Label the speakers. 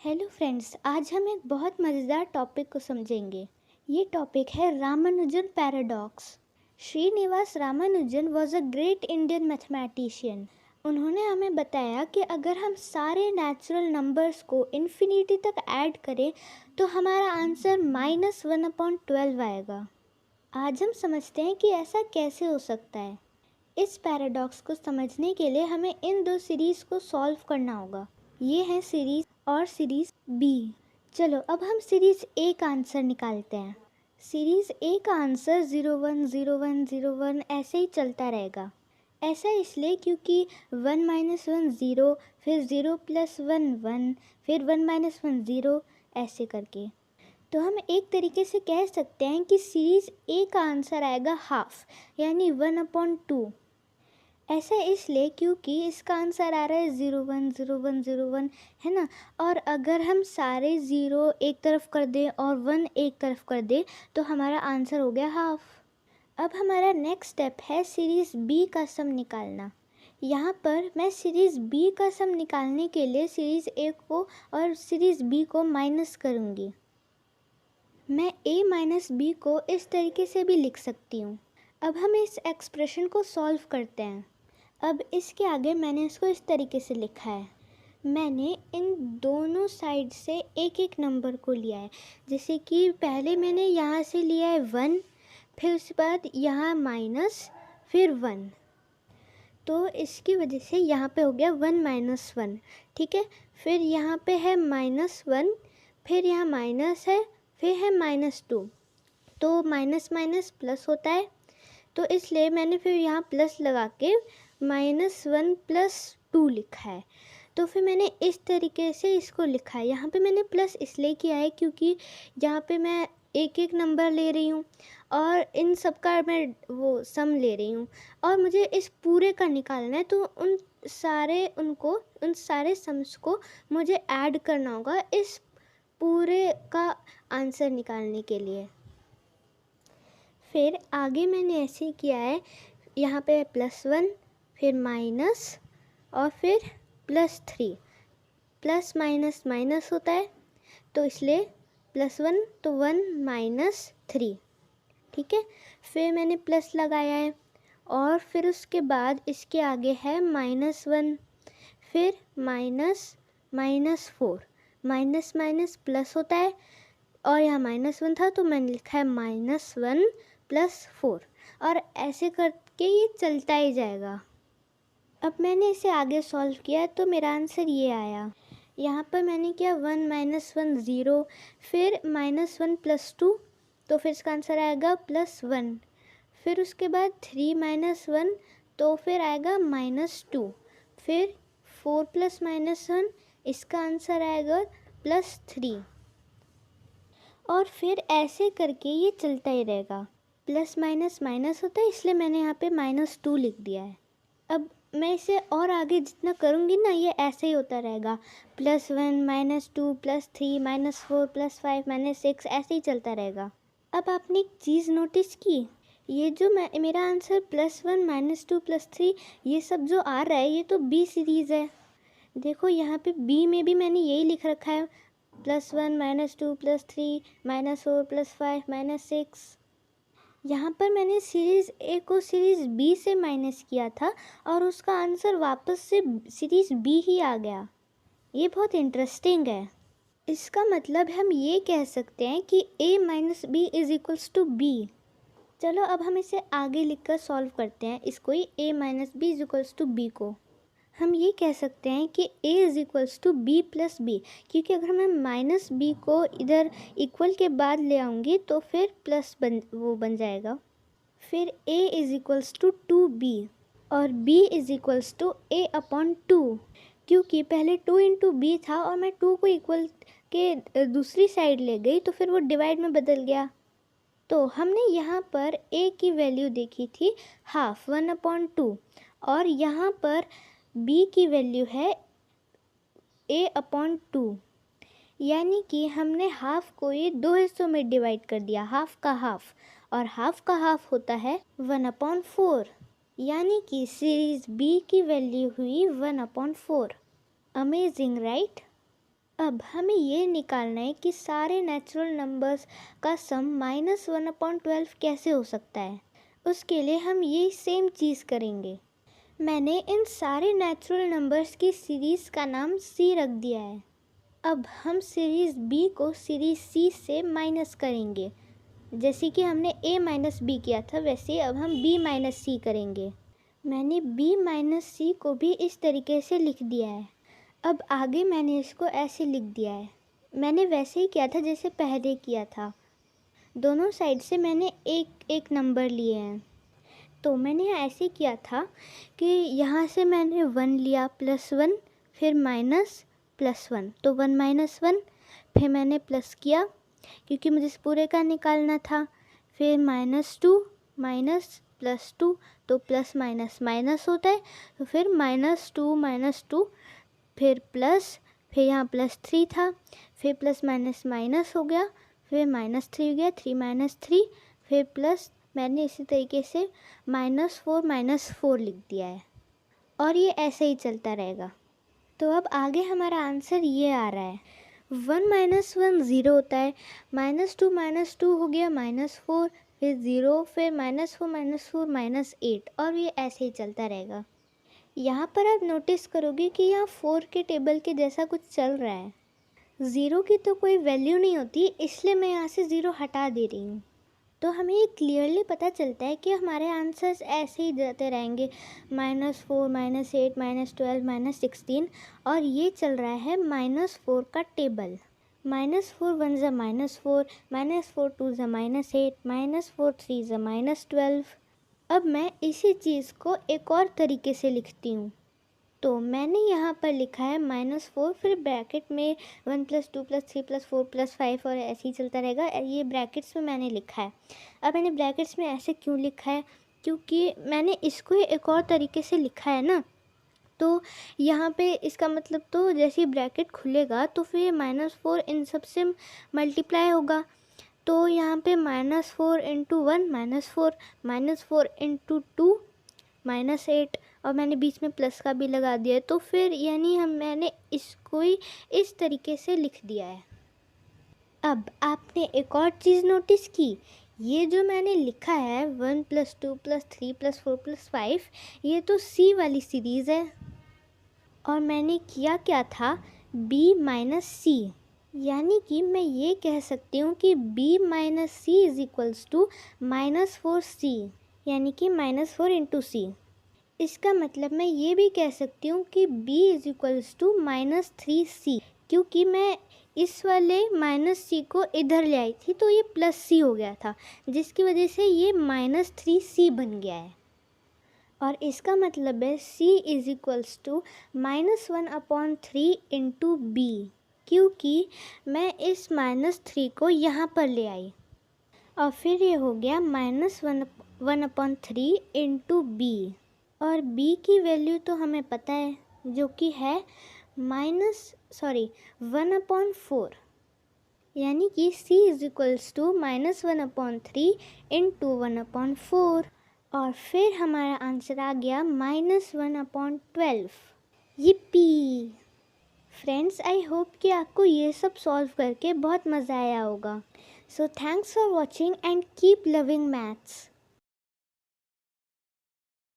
Speaker 1: Hello friends, आज हम एक बहुत मज़ेदार टॉपिक को समझेंगे। ये टॉपिक है Ramanujan paradox. Srinivasa Ramanujan was a great Indian mathematician. उन्होंने हमें बताया कि अगर हम सारे नेचुरल नंबर्स को इन्फिनिटी तक ऐड करें तो हमारा आंसर -1/12 आएगा। आज हम समझते हैं कि ऐसा कैसे हो सकता है। इस पैराडॉक्स को समझने के लिए हमें इन दो सीरीज़ को सॉल्व करना होगा। ये है सीरीज़ और सीरीज़ बी। चलो अब हम सीरीज़ ए का आंसर निकालते हैं। सीरीज़ ए का आंसर 01 01 01 ऐसे ही चलता रहेगा। ऐसा इसलिए क्योंकि 1 - 1 0, फिर 0 + 1 1, फिर 1 - 1 0 ऐसे करके। तो हम एक तरीके से कह सकते हैं कि सीरीज़ ए का आंसर आएगा हाफ, यानी 1/2। ऐसा इसलिए क्योंकि इसका आंसर आ रहा है 01 01 01, है ना। और अगर हम सारे 0 एक तरफ कर दें और 1 एक तरफ कर दें तो हमारा आंसर हो गया हाफ। अब हमारा नेक्स्ट स्टेप है सीरीज़ बी का सम निकालना। यहाँ पर मैं सीरीज़ बी का सम निकालने के लिए सीरीज़ ए को और सीरीज़ बी को माइनस करूँगी। मैं a माइनस बी को इस तरीके से भी लिख सकती हूँ। अब हम इस एक्सप्रेशन को सॉल्व करते हैं। अब इसके आगे मैंने इसको इस तरीके से लिखा है। मैंने इन दोनों साइड से एक एक नंबर को लिया है। जैसे कि पहले मैंने यहाँ से लिया है 1, फिर उसके बाद यहाँ माइनस, फिर 1। तो इसकी वजह से यहाँ पे हो गया 1 - 1, ठीक है। फिर यहाँ पे है -1, फिर यहाँ माइनस है, फिर है -2। तो माइनस माइनस प्लस होता है, तो इसलिए मैंने फिर यहाँ प्लस लगा के -1 + 2 लिखा है। तो फिर मैंने इस तरीके से इसको लिखा है। यहाँ पे मैंने प्लस इसलिए किया है क्योंकि यहाँ पे मैं एक एक नंबर ले रही हूँ और इन सब का मैं वो सम ले रही हूँ और मुझे इस पूरे का निकालना है। तो उन सारे सम्स को मुझे ऐड करना होगा इस पूरे का आंसर निकालने के लिए। फिर आगे मैंने ऐसे किया है, यहाँ पे +1, फिर माइनस और फिर +3। प्लस माइनस माइनस होता है, तो इसलिए +1 तो 1 - 3, ठीक है। फिर मैंने प्लस लगाया है और फिर उसके बाद इसके आगे है -1, फिर -4। माइनस माइनस प्लस होता है और यहाँ -1 था तो मैंने लिखा है -1 + 4 और ऐसे करके ये चलता ही जाएगा। अब मैंने इसे आगे सॉल्व किया तो मेरा आंसर ये आया। यहाँ पर मैंने किया 1 - 1 0, फिर -1 + 2, तो फिर इसका आंसर आएगा +1। फिर उसके बाद 3 - 1, तो फिर आएगा -2। फिर 4 + -1, इसका आंसर आएगा +3। और फिर ऐसे करके ये चलता ही रहेगा। प्लस माइनस माइनस होता है, इसलिए मैंने यहाँ पे -2 लिख दिया है। अब मैं इसे और आगे जितना करूँगी ना, ये ऐसे ही होता रहेगा। +1 -2 +3 -4 +5 -6 ऐसे ही चलता रहेगा। अब आपने एक चीज़ नोटिस की, ये जो मेरा आंसर +1 -2 +3 ये सब जो आ रहा है ये तो बी सीरीज़ है। देखो यहाँ पे बी में भी मैंने यही लिख रखा है, +1 -2 +3 -4 +5 -6। यहाँ पर मैंने सीरीज़ ए को सीरीज़ बी से माइनस किया था और उसका आंसर वापस से सीरीज़ बी ही आ गया। ये बहुत इंटरेस्टिंग है। इसका मतलब हम ये कह सकते हैं कि a - b = b। चलो अब हम इसे आगे लिखकर सॉल्व करते हैं इसको ही, a - b = b को। हम ये कह सकते हैं कि a = b + b, क्योंकि अगर मैं -b को इधर इक्वल के बाद ले आऊँगी तो फिर प्लस बन जाएगा। फिर a = 2b और b = a/2, क्योंकि पहले 2 × b था और मैं 2 को इक्वल के दूसरी साइड ले गई तो फिर वो डिवाइड में बदल गया। तो हमने यहाँ पर a की वैल्यू देखी थी हाफ 1/2 और यहाँ पर b की वैल्यू है a/2, यानी कि हमने हाफ को ये 2 हिस्सों में डिवाइड कर दिया, हाफ का हाफ, और हाफ का हाफ होता है 1/4, यानी कि सीरीज़ b की वैल्यू हुई 1/4। Amazing right. अब हमें ये निकालना है कि सारे नेचुरल नंबर्स का सम -1/12 कैसे हो सकता है। उसके लिए हम ये सेम चीज़ करेंगे। मैंने इन सारे नेचुरल नंबर्स की सीरीज़ का नाम C रख दिया है। अब हम सीरीज़ B को सीरीज़ C से माइनस करेंगे। जैसे कि हमने A माइनस B किया था, वैसे अब हम B माइनस C करेंगे। मैंने B माइनस C को भी इस तरीके से लिख दिया है। अब आगे मैंने इसको ऐसे लिख दिया है। मैंने वैसे ही किया था जैसे पहले किया था। दोनों साइड से मैंने एक एक नंबर लिए हैं। तो मैंने ऐसे किया था कि यहाँ से मैंने 1 लिया, +1, फिर माइनस +1, तो 1 - 1, फिर मैंने प्लस किया क्योंकि मुझे इस पूरे का निकालना था। फिर -2 माइनस +2, तो प्लस माइनस माइनस होता है, तो फिर -2 फिर प्लस, फिर यहाँ +3 था, फिर प्लस माइनस माइनस हो गया, फिर -3 हो गया, 3 - 3, फिर प्लस, मैंने इसी तरीके से -4 लिख दिया है और ये ऐसे ही चलता रहेगा। तो अब आगे हमारा आंसर ये आ रहा है। 1 - 1 0 होता है, -2 हो गया -4, फिर 0, फिर -4 - 8 और ये ऐसे ही चलता रहेगा। यहाँ पर आप नोटिस करोगे कि यहाँ 4 के टेबल के जैसा कुछ चल रहा है। 0 की तो कोई वैल्यू नहीं होती, इसलिए मैं यहाँ से 0 हटा दे रही हूँ। तो हमें ये क्लियरली पता चलता है कि हमारे आंसर्स ऐसे ही जाते रहेंगे, -4 -8 -12 -16, और ये चल रहा है -4 का टेबल। -4 1 ज़ा -4, -4 2 ज़ा -8, -4 3 ज़ा -12। अब मैं इसी चीज़ को एक और तरीके से लिखती हूँ। तो मैंने यहाँ पर लिखा है -4, फिर ब्रैकेट में 1 + 2 + 3 + 4 + 5 और ऐसे ही चलता रहेगा। ये ब्रैकेट्स में मैंने लिखा है। अब मैंने ब्रैकेट्स में ऐसे क्यों लिखा है, क्योंकि मैंने इसको एक और तरीके से लिखा है ना, तो यहाँ पे इसका मतलब, तो जैसे ही ब्रैकेट खुलेगा तो फिर -4 इन सब से मल्टीप्लाई होगा। तो यहाँ पे -4 × 1 -4, -4 × 2 -8, और मैंने बीच में प्लस का भी लगा दिया है। तो फिर यानी मैंने इसको ही इस तरीके से लिख दिया है। अब आपने एक और चीज़ नोटिस की, ये जो मैंने लिखा है 1 + 2 + 3 + 4 + 5, ये तो C वाली सीरीज़ है। और मैंने किया क्या था, B - C, यानी कि मैं ये कह सकती हूँ कि B - C = -4C, यानी कि -4 × C। इसका मतलब मैं ये भी कह सकती हूँ कि B = -3C, क्योंकि मैं इस वाले -C को इधर ले आई थी तो ये +C हो गया था, जिसकी वजह से ये -3C बन गया है। और इसका मतलब है C = -1/3 × B, क्योंकि मैं इस -3 को यहाँ पर ले आई, और फिर ये हो गया -1/3 × B। और B की वैल्यू तो हमें पता है, जो कि है 1/4, यानी कि C = -1/3 × 1/4। और फिर हमारा आंसर आ गया -1/12। yippee! फ्रेंड्स, आई होप कि आपको ये सब सॉल्व करके बहुत मज़ा आया होगा। So thanks for watching and keep loving maths.